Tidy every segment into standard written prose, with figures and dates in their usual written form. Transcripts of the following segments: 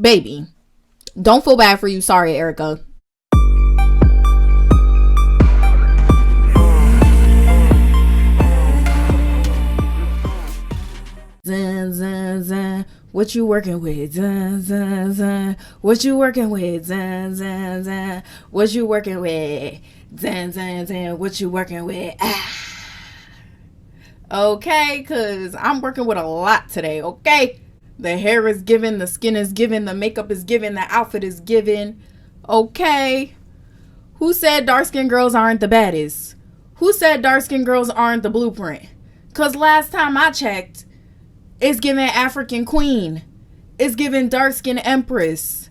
Baby, don't feel bad for you. Sorry, Erica. Zan, zan, zan. What you working with? Zan, zan, zan. What you working with? Zan, zan, zan. What you working with? Zan, zan, zan. What you working with? Okay, because I'm working with a lot today, okay? The hair is given, the skin is given, the makeup is given, the outfit is given. Okay. Who said dark-skinned girls aren't the baddest? Who said dark-skinned girls aren't the blueprint? Because last time I checked, it's given African queen. It's given dark-skinned empress.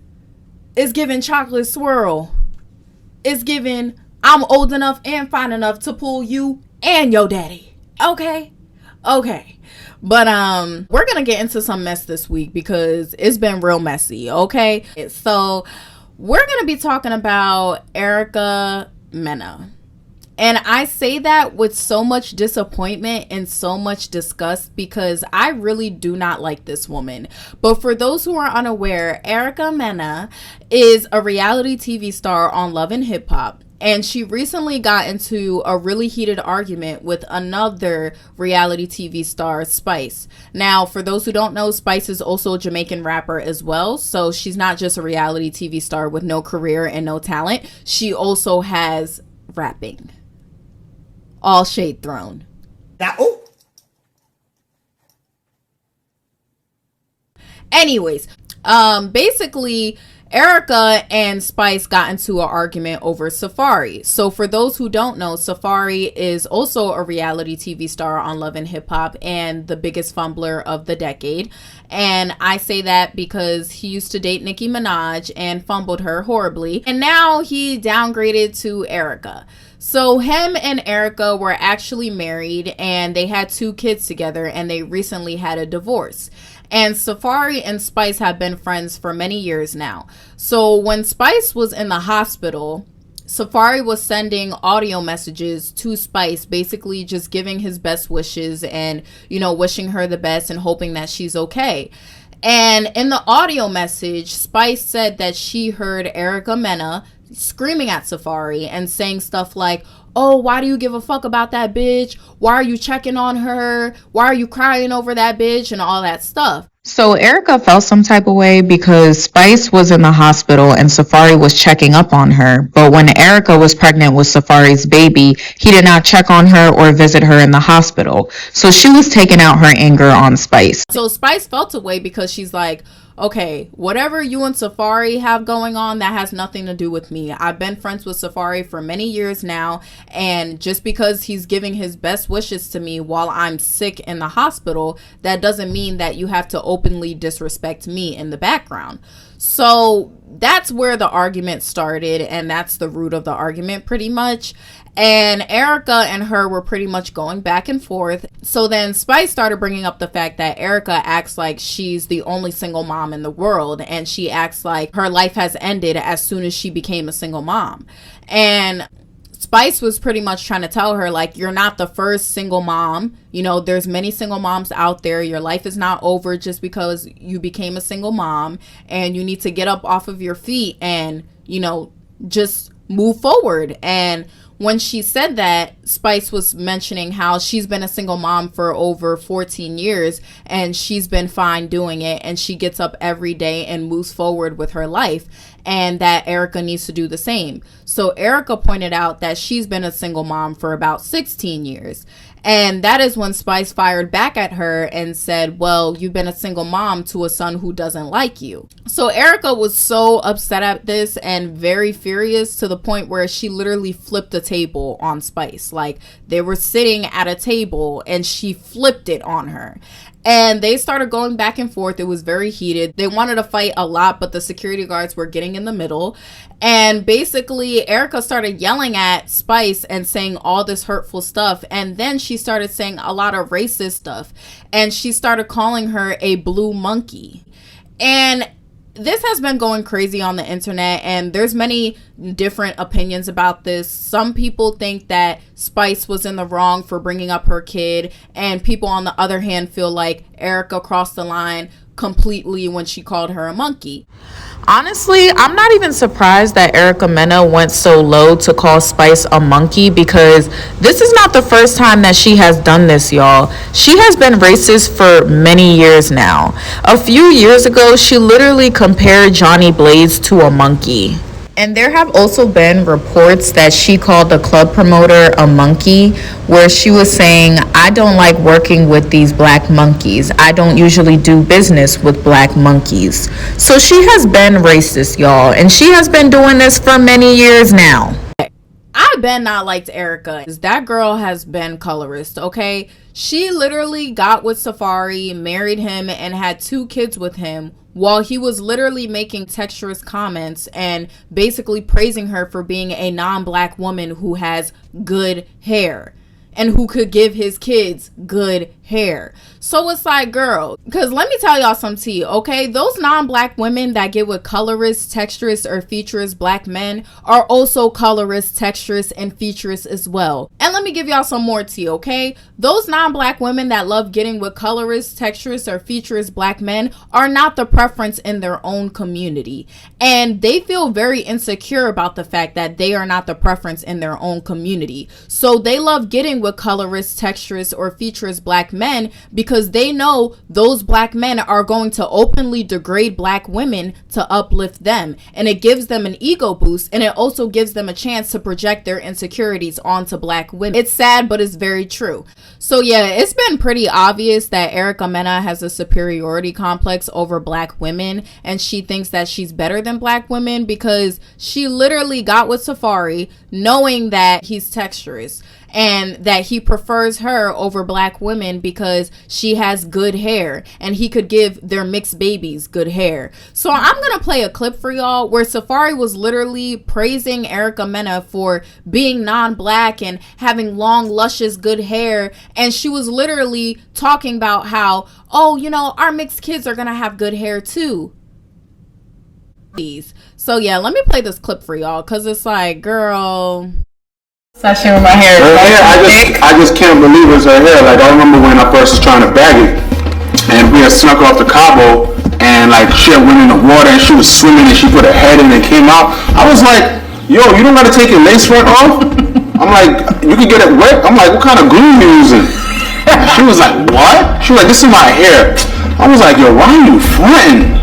It's given chocolate swirl. It's given I'm old enough and fine enough to pull you and your daddy. Okay. But we're gonna get into some mess this week because it's been real messy. Okay, so we're gonna be talking about Erica Mena, and I say that with so much disappointment and so much disgust because I really do not like this woman. But for those who are unaware, Erica Mena is a reality TV star on Love and Hip Hop. And she recently got into a really heated argument with another reality TV star, Spice. Now, for those who don't know, Spice is also a Jamaican rapper as well. So she's not just a reality TV star with no career and no talent. She also has rapping. All shade thrown. Anyways, basically, Erica and Spice got into an argument over Safaree. So for those who don't know, Safaree is also a reality TV star on Love and Hip Hop and the biggest fumbler of the decade. And I say that because he used to date Nicki Minaj and fumbled her horribly. And now he downgraded to Erica. So him and Erica were actually married and they had 2 kids together and they recently had a divorce. And Safaree and Spice have been friends for many years now. So when Spice was in the hospital, Safaree was sending audio messages to Spice, basically just giving his best wishes and, wishing her the best and hoping that she's okay. And in the audio message, Spice said that she heard Erica Mena screaming at Safaree and saying stuff like, "Oh, why do you give a fuck about that bitch? Why are you checking on her? Why are you crying over that bitch?" and all that stuff. So Erica felt some type of way because Spice was in the hospital and Safaree was checking up on her. But when Erica was pregnant with Safaree's baby, he did not check on her or visit her in the hospital. So she was taking out her anger on Spice. So Spice felt a way because she's like, okay, whatever you and Safaree have going on, that has nothing to do with me. I've been friends with Safaree for many years now, and just because he's giving his best wishes to me while I'm sick in the hospital, that doesn't mean that you have to openly disrespect me in the background. So that's where the argument started, and that's the root of the argument pretty much. And Erica and her were pretty much going back and forth. So then Spice started bringing up the fact that Erica acts like she's the only single mom in the world. And she acts like her life has ended as soon as she became a single mom. And Spice was pretty much trying to tell her, like, you're not the first single mom. There's many single moms out there. Your life is not over just because you became a single mom. And you need to get up off of your feet and, just move forward. And when she said that, Spice was mentioning how she's been a single mom for over 14 years and she's been fine doing it, and she gets up every day and moves forward with her life, and that Erica needs to do the same. So Erica pointed out that she's been a single mom for about 16 years. And that is when Spice fired back at her and said, well, you've been a single mom to a son who doesn't like you. So Erica was so upset at this and very furious to the point where she literally flipped the table on Spice. Like, they were sitting at a table and she flipped it on her. And they started going back and forth. It was very heated. They wanted to fight a lot, but the security guards were getting in the middle. And basically, Erica started yelling at Spice and saying all this hurtful stuff. And then she started saying a lot of racist stuff. And she started calling her a blue monkey. And this has been going crazy on the internet, and there's many different opinions about this. Some people think that Spice was in the wrong for bringing up her kid, and people on the other hand feel like Erica crossed the line completely when she called her a monkey. Honestly, I'm not even surprised that Erica Mena went so low to call Spice a monkey, because this is not the first time that she has done this, y'all. She has been racist for many years now. A few years ago, she literally compared Johnny Blaze to a monkey. And there have also been reports that she called the club promoter a monkey, where she was saying, I don't like working with these black monkeys. I don't usually do business with black monkeys. So she has been racist, y'all. And she has been doing this for many years now. I been not liked Erica. That girl has been colorist, okay? She literally got with Safaree, married him, and had 2 kids with him, while he was literally making texturous comments and basically praising her for being a non-black woman who has good hair and who could give his kids good hair. So it's like, girl, because let me tell y'all some tea, okay? Those non-black women that get with colorist, texturist, or featurist black men are also colorist, texturist, and featurist as well. And let me give y'all some more tea, okay? Those non-black women that love getting with colorist, texturist, or featurist black men are not the preference in their own community. And they feel very insecure about the fact that they are not the preference in their own community. So they love getting with colorist, texturist, or featurist black men because they know those black men are going to openly degrade black women to uplift them, and it gives them an ego boost, and it also gives them a chance to project their insecurities onto black women. It's sad, but it's very true. So yeah, it's been pretty obvious that Erica Mena has a superiority complex over black women, and she thinks that she's better than black women because she literally got with Safaree knowing that he's texturist and that he prefers her over black women because she has good hair and he could give their mixed babies good hair. So I'm gonna play a clip for y'all where Safaree was literally praising Erica Mena for being non-black and having long, luscious, good hair, and she was literally talking about how, oh, you know, our mixed kids are gonna have good hair too. So yeah, let me play this clip for y'all because it's like, girl, session with my hair. I just can't believe it's her hair. Like, I remember when I first was trying to bag it, and we had snuck off the Cabo, and like she had went in the water and she was swimming and she put her head in and came out. I was like, yo, you don't gotta take your lace front off? I'm like, you can get it wet? I'm like, what kind of glue you using? She was like, what? She was like, this is my hair. I was like, yo, why are you fronting?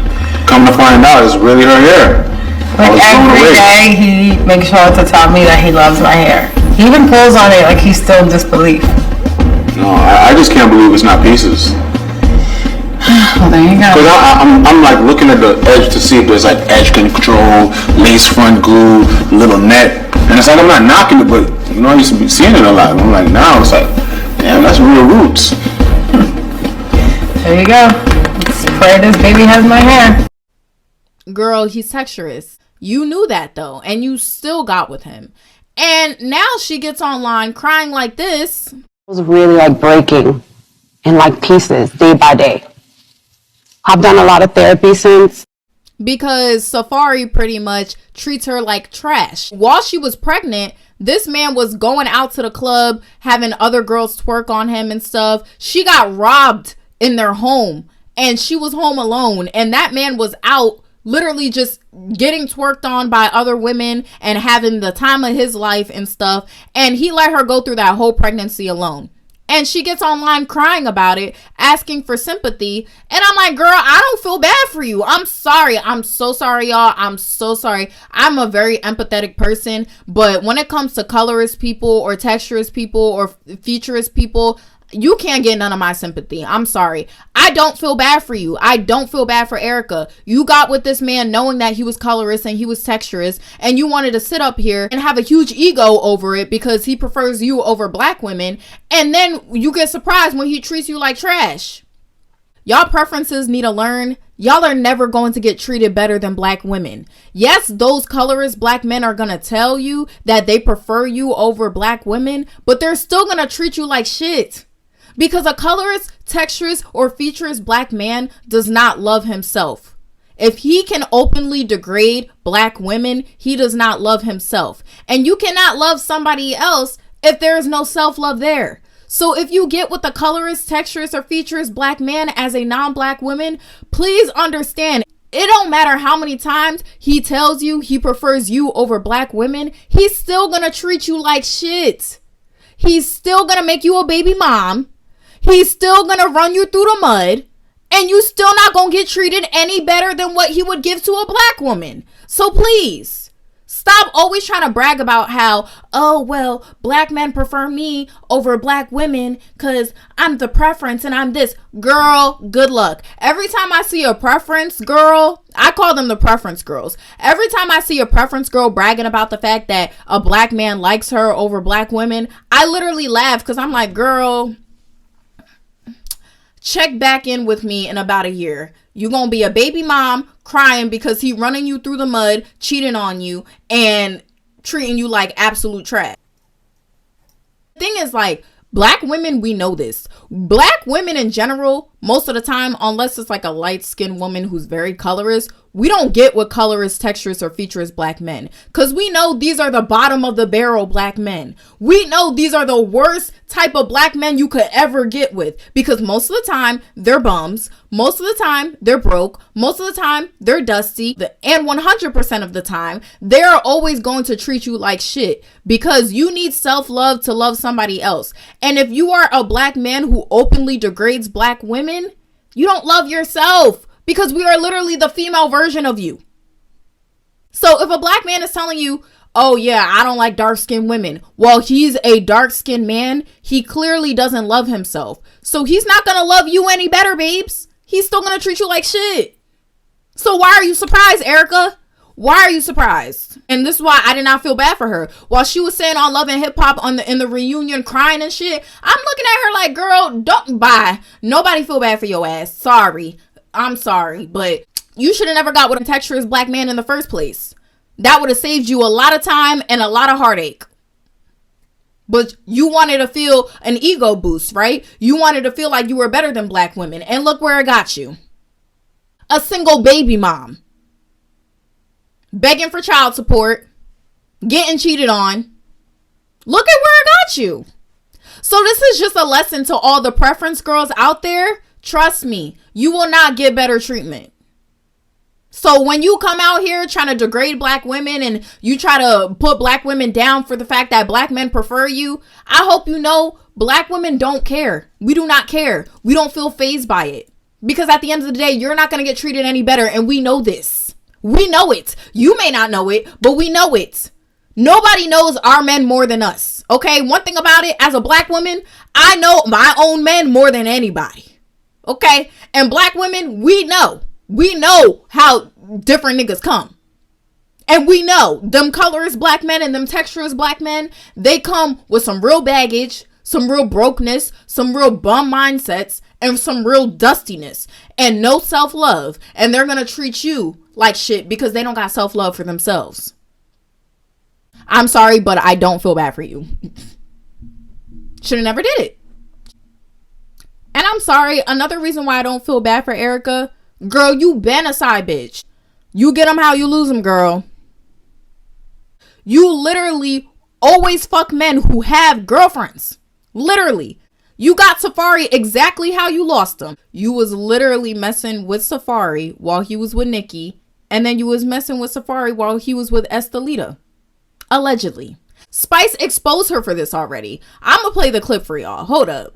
Come to find out, it's really her hair. Like every day he makes sure to tell me that he loves my hair. He even pulls on it like he's still in disbelief. No, I just can't believe it's not pieces. Well, there you go. Because I'm like looking at the edge to see if there's like edge control, lace front glue, little net. And it's like, I'm not knocking it, but you know, I used to be seeing it a lot. I'm like, now it's like, damn, that's real roots. There you go. Let's pray this baby has my hair. Girl, he's texturist. You knew that though, and you still got with him. And now she gets online crying like this. It was really like breaking in like pieces day by day. I've done a lot of therapy since. Because Safaree pretty much treats her like trash. While she was pregnant, this man was going out to the club, having other girls twerk on him and stuff. She got robbed in their home, and she was home alone. And that man was out literally just getting twerked on by other women and having the time of his life and stuff. And he let her go through that whole pregnancy alone. And she gets online crying about it, asking for sympathy. And I'm like, girl, I don't feel bad for you. I'm sorry. I'm so sorry, y'all. I'm so sorry. I'm a very empathetic person. But when it comes to colorist people or texturist people or featurist people, you can't get none of my sympathy. I'm sorry. I don't feel bad for you. I don't feel bad for Erica. You got with this man knowing that he was colorist and he was texturist, and you wanted to sit up here and have a huge ego over it because he prefers you over black women, and then you get surprised when he treats you like trash. Y'all preferences need to learn. Y'all are never going to get treated better than black women. Yes, those colorist black men are going to tell you that they prefer you over black women, but they're still going to treat you like shit. Because a colorist, texturist, or featurist black man does not love himself. If he can openly degrade black women, he does not love himself. And you cannot love somebody else if there is no self-love there. So if you get with the colorist, texturist, or featurist black man as a non-black woman, please understand, it don't matter how many times he tells you he prefers you over black women, he's still gonna treat you like shit. He's still gonna make you a baby mom. He's still gonna run you through the mud. And you still not gonna get treated any better than what he would give to a black woman. So please, stop always trying to brag about how, oh, well, black men prefer me over black women because I'm the preference and I'm this. Girl, good luck. Every time I see a preference girl, I call them the preference girls. Every time I see a preference girl bragging about the fact that a black man likes her over black women, I literally laugh because I'm like, girl, check back in with me in about a year. You're going to be a baby mom crying because he running you through the mud, cheating on you, and treating you like absolute trash. The thing is, like, black women, we know this. Black women in general, most of the time, unless it's like a light-skinned woman who's very colorist, we don't get with colorist, texturist, or featurist black men. Because we know these are the bottom of the barrel black men. We know these are the worst type of black men you could ever get with. Because most of the time, they're bums. Most of the time, they're broke. Most of the time, they're dusty. And 100% of the time, they're always going to treat you like shit. Because you need self-love to love somebody else. And if you are a black man who openly degrades black women, you don't love yourself. Because we are literally the female version of you. So if a black man is telling you, oh yeah, I don't like dark-skinned women. Well, he's a dark-skinned man. He clearly doesn't love himself. So he's not going to love you any better, babes. He's still going to treat you like shit. So why are you surprised, Erica? Why are you surprised? And this is why I did not feel bad for her. While she was saying on Love and Hip Hop in the reunion crying and shit, I'm looking at her like, girl, don't bye. Nobody feel bad for your ass. Sorry. I'm sorry, but you should have never got with a texturist black man in the first place. That would have saved you a lot of time and a lot of heartache. But you wanted to feel an ego boost, right? You wanted to feel like you were better than black women. And look where it got you. A single baby mom. Begging for child support. Getting cheated on. Look at where it got you. So this is just a lesson to all the preference girls out there. Trust me, you will not get better treatment. So when you come out here trying to degrade black women and you try to put black women down for the fact that black men prefer you, I hope you know black women don't care. We do not care. We don't feel fazed by it. Because at the end of the day, you're not going to get treated any better. And we know this. We know it. You may not know it, but we know it. Nobody knows our men more than us. Okay, one thing about it, as a black woman, I know my own men more than anybody. Okay, and black women, we know how different niggas come. And we know them colorist black men and them texturist black men, they come with some real baggage, some real brokenness, some real bum mindsets, and some real dustiness and no self-love. And they're going to treat you like shit because they don't got self-love for themselves. I'm sorry, but I don't feel bad for you. Should have never did it. And I'm sorry, another reason why I don't feel bad for Erica, girl, you been a side bitch. You get them how you lose them, girl. You literally always fuck men who have girlfriends. Literally. You got Safaree exactly how you lost him. You was literally messing with Safaree while he was with Nikki. And then you was messing with Safaree while he was with Estelita. Allegedly. Spice exposed her for this already. I'm gonna play the clip for y'all. Hold up.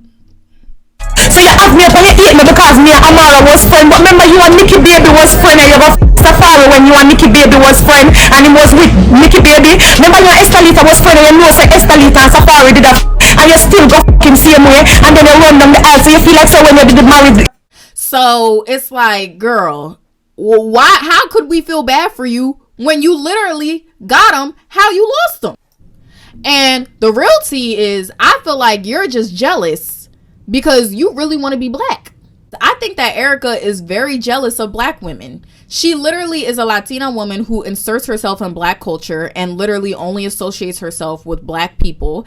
So you ask me up and you hate me because me and Amara was friend. But remember you and Nikki Baby was friend and you got Safaree when you and Nikki Baby was friend and he was with Nikki Baby. Remember you and Estelita was friend and you know say Estelita and Safaree did that and you still go fucking same way and then you run down the aisle. So you feel like so when you did married. So it's like, girl, why? How could we feel bad for you when you literally got him how you lost him? And the real tea is, I feel like you're just jealous because you really want to be black. I think that Erica is very jealous of black women. She literally is a Latina woman who inserts herself in black culture and literally only associates herself with black people.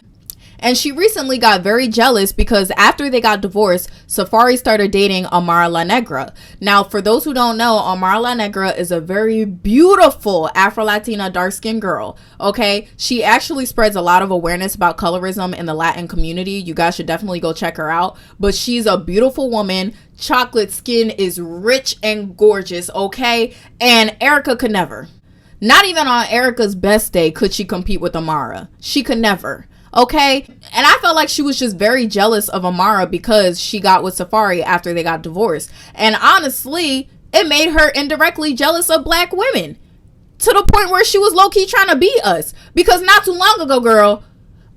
And she recently got very jealous because after they got divorced, Safaree started dating Amara La Negra. Now, for those who don't know, Amara La Negra is a very beautiful Afro-Latina dark-skinned girl, okay? She actually spreads a lot of awareness about colorism in the Latin community. You guys should definitely go check her out. But she's a beautiful woman. Chocolate skin, is rich and gorgeous, okay? And Erica could never. Not even on Erica's best day could she compete with Amara. She could never. Okay, and I felt like she was just very jealous of Amara because she got with Safaree after they got divorced. And honestly, it made her indirectly jealous of black women to the point where she was low-key trying to beat us. Because not too long ago, girl,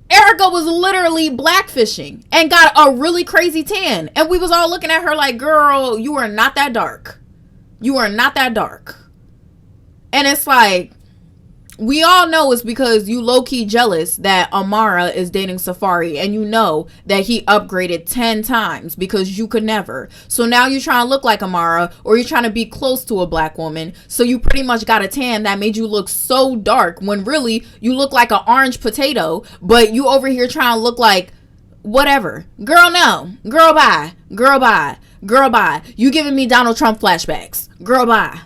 Erica was literally blackfishing and got a really crazy tan. And we was all looking at her like, girl, you are not that dark. You are not that dark. And it's like, we all know it's because you low-key jealous that Amara is dating Safaree, and you know that he upgraded 10 times because you could never. So now you're trying to look like Amara, or you're trying to be close to a black woman, so you pretty much got a tan that made you look so dark when really you look like an orange potato, but you over here trying to look like whatever. Girl, no. Girl, bye. Girl, bye. Girl, bye. You giving me Donald Trump flashbacks. Girl, bye.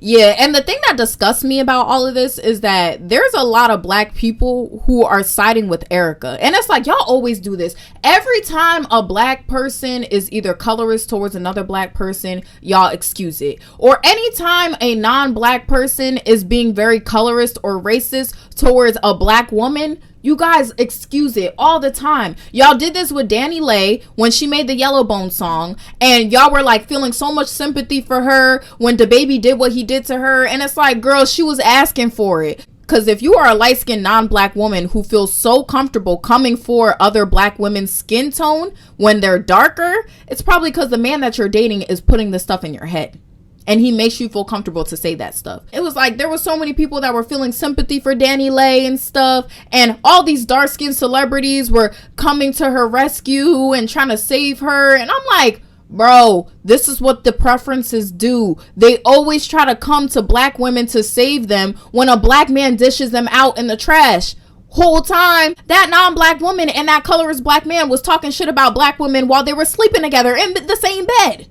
Yeah, and the thing that disgusts me about all of this is that there's a lot of black people who are siding with Erica. And it's like, y'all always do this. Every time a black person is either colorist towards another black person, y'all excuse it. Or anytime a non-black person is being very colorist or racist towards a black woman, you guys excuse it all the time. Y'all did this with Danny Lay when she made the Yellowbone song, and y'all were like feeling so much sympathy for her when DaBaby did what he did to her. And it's like, girl, she was asking for it. Because if you are a light-skinned non-black woman who feels so comfortable coming for other black women's skin tone when they're darker, it's probably because the man that you're dating is putting this stuff in your head. And he makes you feel comfortable to say that stuff. It was like there were so many people that were feeling sympathy for Danny Lay and stuff. And all these dark-skinned celebrities were coming to her rescue and trying to save her. And I'm like, bro, this is what the preferences do. They always try to come to black women to save them when a black man dishes them out in the trash. Whole time, that non-black woman and that colorist black man was talking shit about black women while they were sleeping together in the same bed.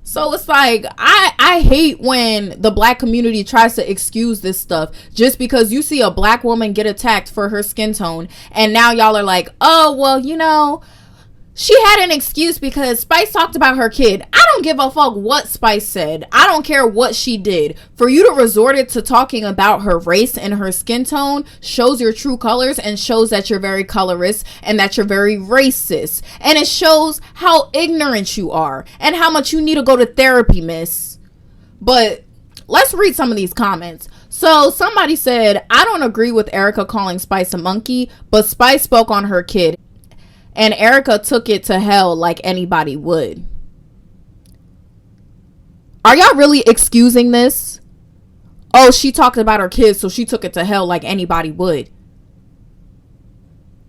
So it's like, I hate when the black community tries to excuse this stuff just because you see a black woman get attacked for her skin tone, and now y'all are like, oh, well, you know, she had an excuse because Spice talked about her kid. I don't give a fuck what Spice said. I don't care what she did. For you to resort it to talking about her race and her skin tone shows your true colors and shows that you're very colorist and that you're very racist. And it shows how ignorant you are and how much you need to go to therapy, miss. But let's read some of these comments. So somebody said, I don't agree with Erica calling Spice a monkey, but Spice spoke on her kid. And Erica took it to hell like anybody would. Are y'all really excusing this? Oh, she talked about her kids, so she took it to hell like anybody would.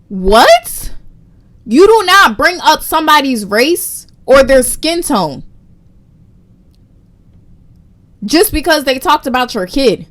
What? You do not bring up somebody's race or their skin tone just because they talked about your kid.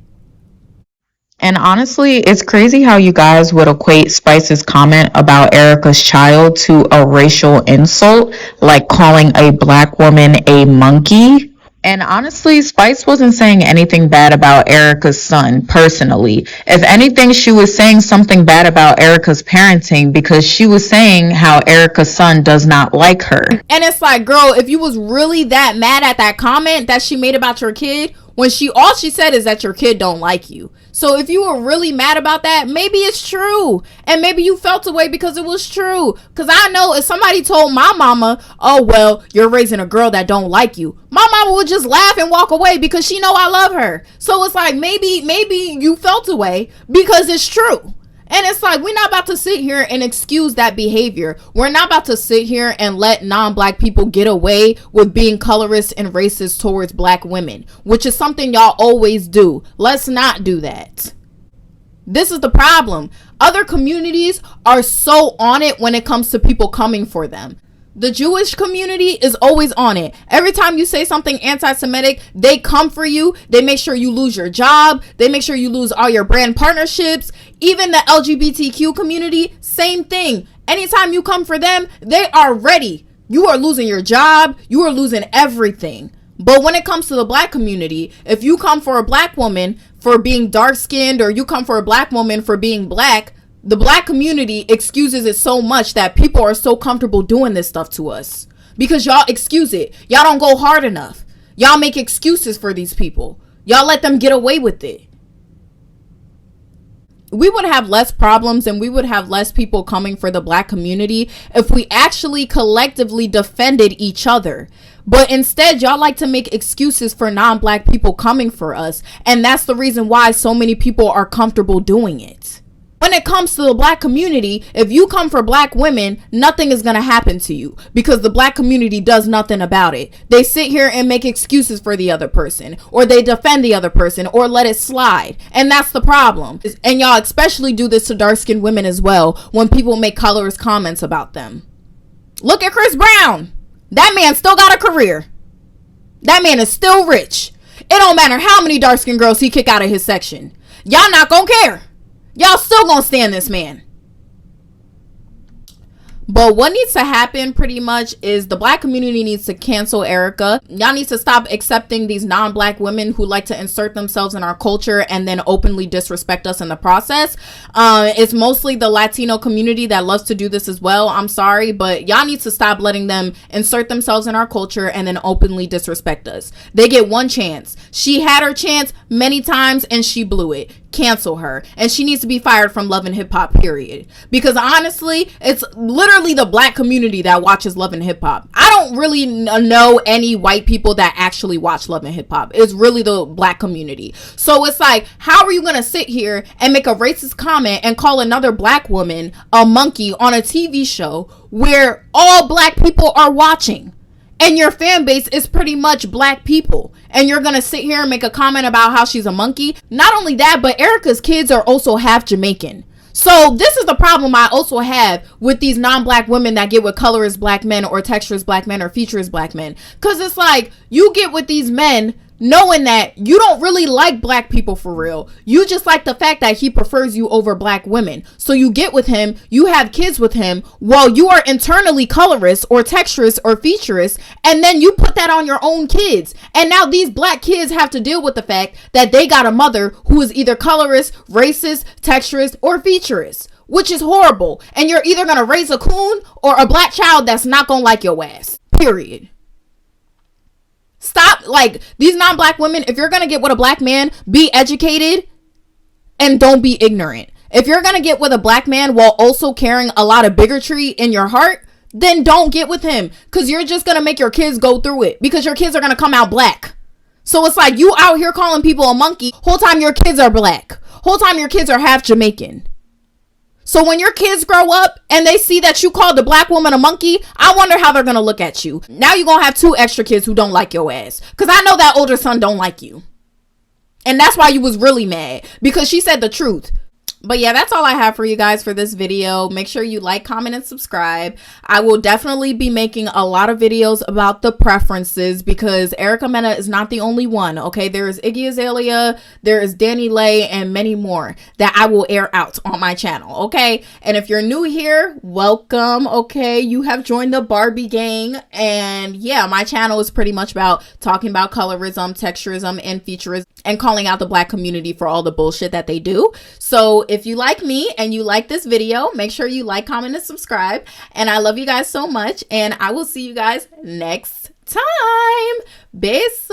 And honestly, it's crazy how you guys would equate Spice's comment about Erica's child to a racial insult, like calling a black woman a monkey. And honestly, Spice wasn't saying anything bad about Erica's son, personally. If anything, she was saying something bad about Erica's parenting because she was saying how Erica's son does not like her. And it's like, girl, if you was really that mad at that comment that she made about your kid, when all she said is that your kid don't like you. So if you were really mad about that, maybe it's true. And maybe you felt away because it was true. Because I know if somebody told my mama, oh, well, you're raising a girl that don't like you, my mama would just laugh and walk away because she know I love her. So it's like, maybe you felt away because it's true. And it's like, we're not about to sit here and excuse that behavior. We're not about to sit here and let non-black people get away with being colorist and racist towards black women, which is something y'all always do. Let's not do that. This is the problem. Other communities are so on it when it comes to people coming for them. The Jewish community is always on it. Every time you say something anti-Semitic, they come for you. They make sure you lose your job. They make sure you lose all your brand partnerships. Even the LGBTQ community, same thing. Anytime you come for them, they are ready. You are losing your job. You are losing everything. But when it comes to the black community, if you come for a black woman for being dark-skinned, or you come for a black woman for being black, the black community excuses it so much that people are so comfortable doing this stuff to us. Because y'all excuse it. Y'all don't go hard enough. Y'all make excuses for these people. Y'all let them get away with it. We would have less problems and we would have less people coming for the black community if we actually collectively defended each other. But instead, y'all like to make excuses for non-black people coming for us. And that's the reason why so many people are comfortable doing it. When it comes to the black community, if you come for black women, nothing is going to happen to you because the black community does nothing about it. They sit here and make excuses for the other person, or they defend the other person, or let it slide. And that's the problem. And y'all especially do this to dark-skinned women as well when people make colorist comments about them. Look at Chris Brown. That man still got a career. That man is still rich. It don't matter how many dark-skinned girls he kick out of his section. Y'all not gonna care. Y'all still gonna stand this man. But what needs to happen pretty much is the black community needs to cancel Erica. Y'all need to stop accepting these non-black women who like to insert themselves in our culture and then openly disrespect us in the process. It's mostly the Latino community that loves to do this as well. I'm sorry, but y'all need to stop letting them insert themselves in our culture and then openly disrespect us. They get one chance. She had her chance many times and she blew it. Cancel her, and she needs to be fired from Love and Hip Hop, period. Because honestly, it's literally the black community that watches Love and Hip Hop. I don't really know any white people that actually watch Love and Hip Hop. It's really the black community. So it's like, how are you gonna sit here and make a racist comment and call another black woman a monkey on a TV show where all black people are watching? And your fan base is pretty much black people. And you're going to sit here and make a comment about how she's a monkey. Not only that, but Erica's kids are also half Jamaican. So this is the problem I also have with these non-black women that get with colorist black men or texturist black men or featurist black men. Because it's like, you get with these men knowing that you don't really like black people for real. You just like the fact that he prefers you over black women. So you get with him, you have kids with him while you are internally colorist or texturist or featurist, and then you put that on your own kids. And now these black kids have to deal with the fact that they got a mother who is either colorist, racist, texturist, or featurist, which is horrible. And you're either going to raise a coon or a black child that's not going to like your ass. Period. Stop, like, these non-black women, if you're going to get with a black man, be educated and don't be ignorant. If you're going to get with a black man while also carrying a lot of bigotry in your heart, then don't get with him, because you're just going to make your kids go through it, because your kids are going to come out black. So it's like you out here calling people a monkey, whole time your kids are black. Whole time your kids are half Jamaican. So when your kids grow up and they see that you called the black woman a monkey, I wonder how they're going to look at you. Now you're going to have 2 extra kids who don't like your ass. Because I know that older son don't like you. And that's why you was really mad. Because she said the truth. But yeah, that's all I have for you guys for this video. Make sure you like, comment, and subscribe. I will definitely be making a lot of videos about the preferences because Erica Mena is not the only one, okay? There is Iggy Azalea, there is Danny Lay, and many more that I will air out on my channel, okay? And if you're new here, welcome, okay? You have joined the Barbie gang. And yeah, my channel is pretty much about talking about colorism, texturism, and featurism, and calling out the black community for all the bullshit that they do. So if you like me and you like this video, make sure you like, comment, and subscribe. And I love you guys so much. And I will see you guys next time. Bis.